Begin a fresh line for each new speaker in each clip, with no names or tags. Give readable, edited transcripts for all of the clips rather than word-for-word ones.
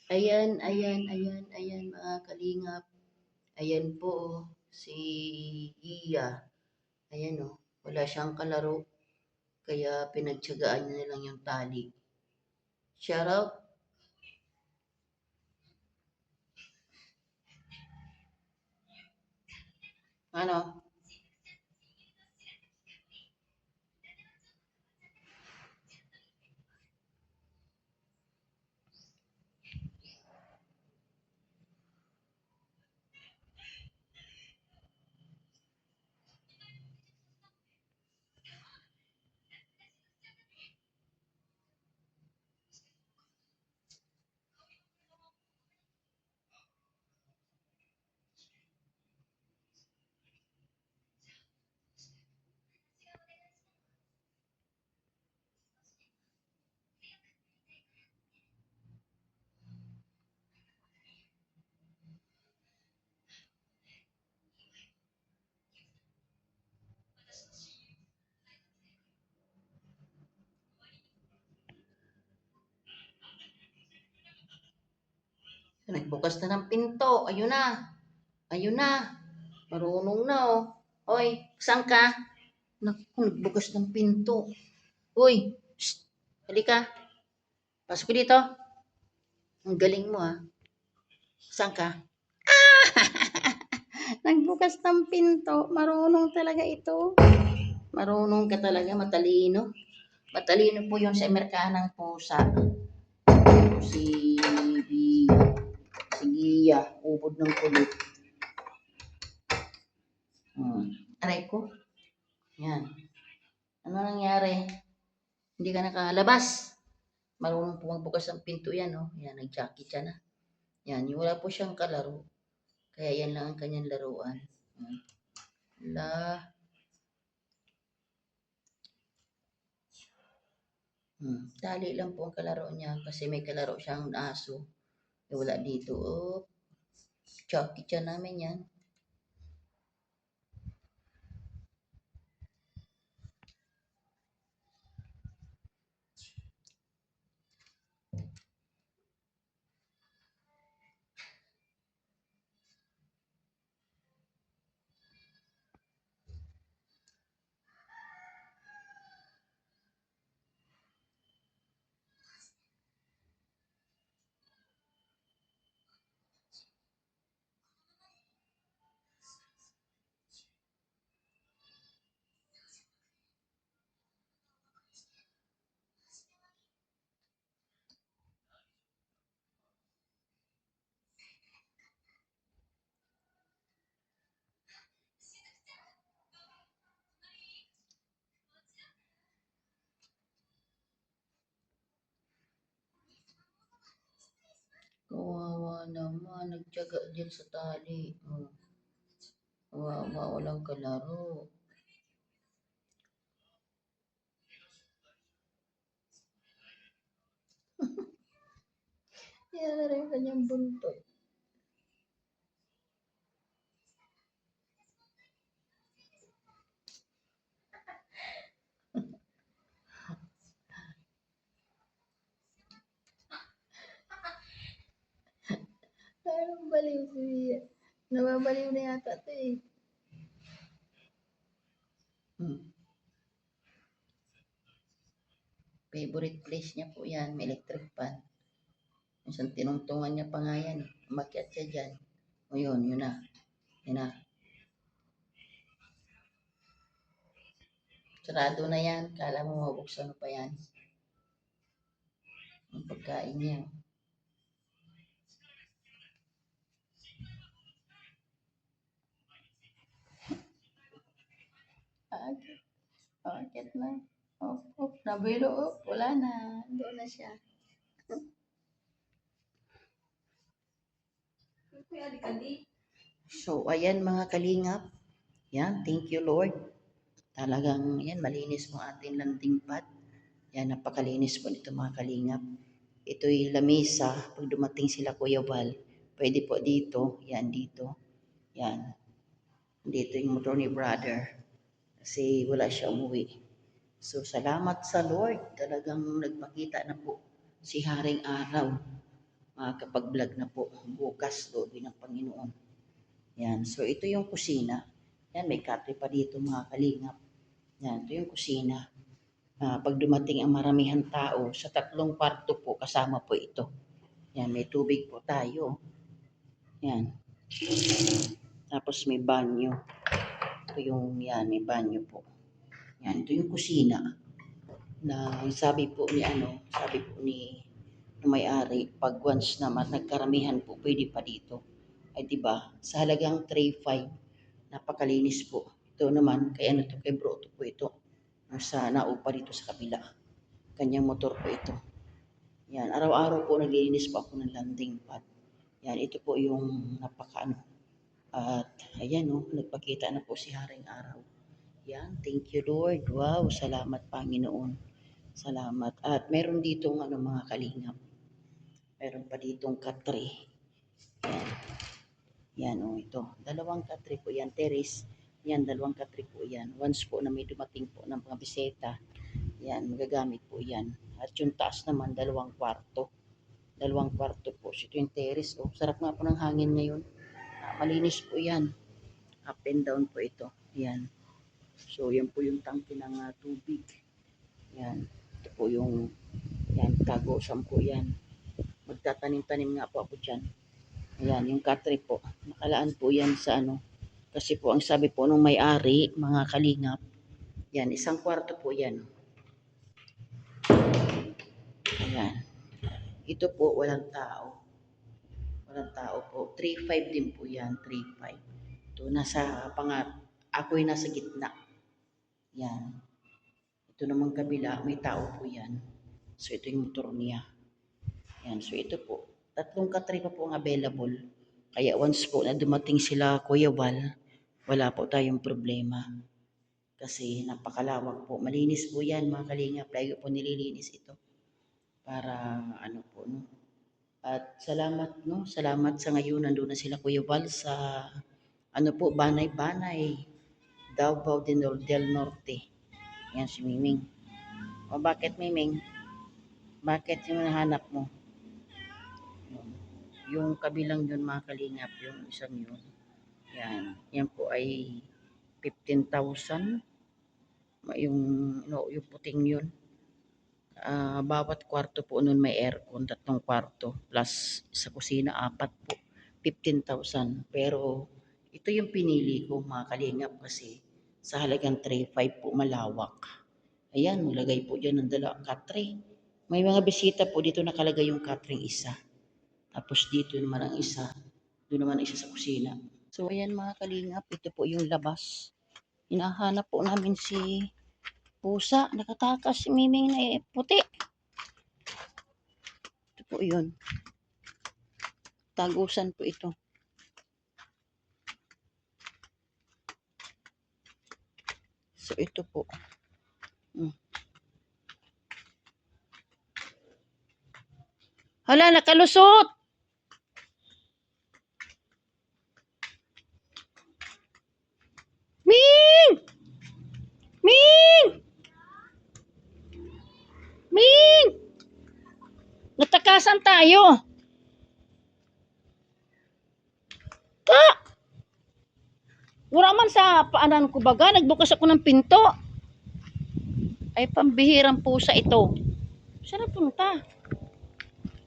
Ayan mga kalingap. Ayan po, oh, si Iya. Ayan oh, wala siyang kalaro. Kaya pinagtiyagaan niya na lang yung tali. Shout out. Ano? Nagbukas na ng pinto. Ayun na. Ayun na. Marunong na oh. Hoy, saan ka? Naku, nagbukas ng pinto. Uy, shh, halika. Pasok dito. Ang galing mo ah. Saan ka? Nagbukas ng pinto. Marunong talaga ito. Marunong ka talaga, matalino. Matalino po yung sa Amerikanang pusa. Si Bia. Si Gia. Ubod ng kulit. Aray ko. Yan. Ano nangyari? Hindi ka nakalabas. Marunong po magbukas ng pinto yan, oh. Yan, nag-jacket siya na. Yan, yung wala po siyang kalaro. Kaya yan lang ang kanyang laruan. La. Tali lang po ang kalaro niya kasi may kalaro siyang aso. Wala dito. Oh, jacket siya namin yan. Kawawa naman, nagtiyaga din sa tali. Oh, kawawa, walang kalaro. Yan na rin kanyang buntot. Parang baliw siya. Nababaliw na yata ito eh. Favorite place niya po yan, may electric fan. Minsan tinungtungan niya pa nga yan. Umakyat siya dyan. O yun na. Yun na. Sarado na yan. Kala mo mabuksan pa yan. Ang pagkain niya. Aakit. Aakit na. Nabilo. Wala na. Doon na siya. So, ayan mga kalingap. Yan, thank you Lord. Talagang, yan, malinis mo ating landing pad. Yan, napakalinis po nito mga kalingap. Ito'y lamisa. Pag dumating sila Kuya Val, pwede po dito. Yan, dito. Yan. Dito yung motor ni brother. Kasi wala siya umuwi. So, salamat sa Lord. Talagang nagpakita na po si Haring Araw. makakapag-vlog na po bukas, loobin ng Panginoon. Yan, so ito yung kusina. Yan, may katre pa dito mga kalingap. Yan, ito yung kusina. Pag dumating ang maramihan tao, sa 3 kwarto po kasama po ito. Yan, may tubig po tayo. Yan. Tapos may banyo. Ito yung, yan, may banyo po. Yan, ito yung kusina. Na sabi po ni may-ari, pag once naman nagkaramihan po, pwede pa dito. Ay diba, sa halagang 3,500, napakalinis po. Ito naman, kay bro, ito po ito. Sa naupa dito sa kabila. Kanyang motor po ito. Yan, araw-araw po naglilinis po ako ng landing pad. Yan, ito po yung At ayan nagpakita na po si Haring Araw. Yan, thank you Lord. Wow, salamat Panginoon. Salamat. At meron ditong mga kalingap. Meron pa ditong katre. Yan. Yan ito. 2 katre po yan. Terrace. Yan, 2 katre po yan. Once po na may dumating po ng mga biseta, yan, magagamit po yan. At yung taas naman, 2 kwarto. 2 kwarto po. So, ito yung terrace. Sarap nga po ng hangin ngayon. Malinis po yan. Up and down po ito. Yan. So, yan po yung tangke ng tubig. Yan. Ito po yung, yan, kagosam po yan. Magtatanim-tanim nga po ako dyan. Ayan, yung katre po. Nakalaan po yan sa Kasi po, ang sabi po nung may-ari, mga kalingap, yan, 1 kwarto po yan. Ayan. Ito po, walang tao. Walang tao po. 3,500 din po yan, 3,500. Ito, ako'y nasa gitna. Yan. Ito namang kabila, may tao po yan. So, ito yung motor niya. Yan, so ito po. 3 katre pa po ang available. Kaya once po na dumating sila Kuya Wal, wala po tayong problema. Kasi napakalawak po. Malinis po yan mga kalingap. Lagi po nililinis ito. Para At salamat Salamat sa ngayon. Nandun na sila Kuya Wal sa Banay-Banay. Davao del Norte. Yan si Miming. O bakit Miming? Bakit yung nahanap mo? Yung kabilang yun mga kalingap, yung isang yun. Yan po ay 15,000. Yung puting yun. Bawat kwarto po nun may aircon, 3 kwarto. Plus sa kusina, 4 po. 15,000. Pero ito yung pinili ko mga kalingap kasi sa halagang 3,500 po malawak. Ayan, maglagay po dyan ng 2 katre. May mga bisita po dito nakalagay yung katring isa. Tapos dito naman ang isa. Doon naman isa sa kusina. So ayan mga kalingap, ito po yung labas. Hinahanap po namin si pusa. Nakatakas si Miming na puti. Ito po yun. Tagusan po ito. So ito po. Hala, nakalusot! Ming! Ming! Ming! Natakasan tayo. Wala man sa paanan ko baga. Nagbukas ako ng pinto. Ay, pambihirang pusa ito. Saan na punta?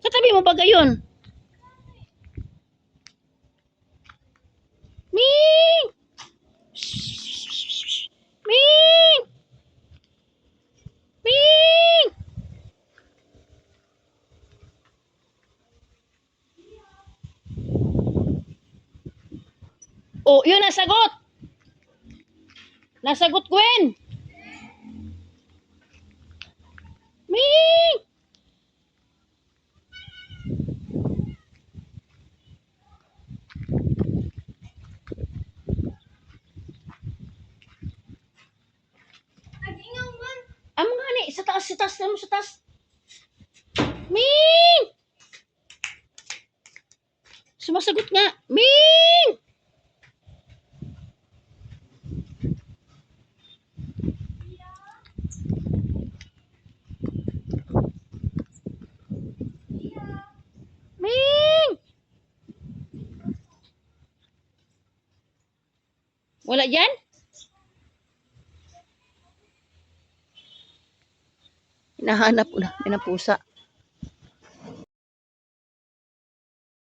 Katabi mo baga yun? Ming! Ming! Ming! Oh, yun nasagot. Nasagot Gwen. Ming! Amo nga ni, sa taas, sa taas. Ming! Sumasagot nga. Ming! Ming! Wala dyan? Hinahanap ko na. May napusa.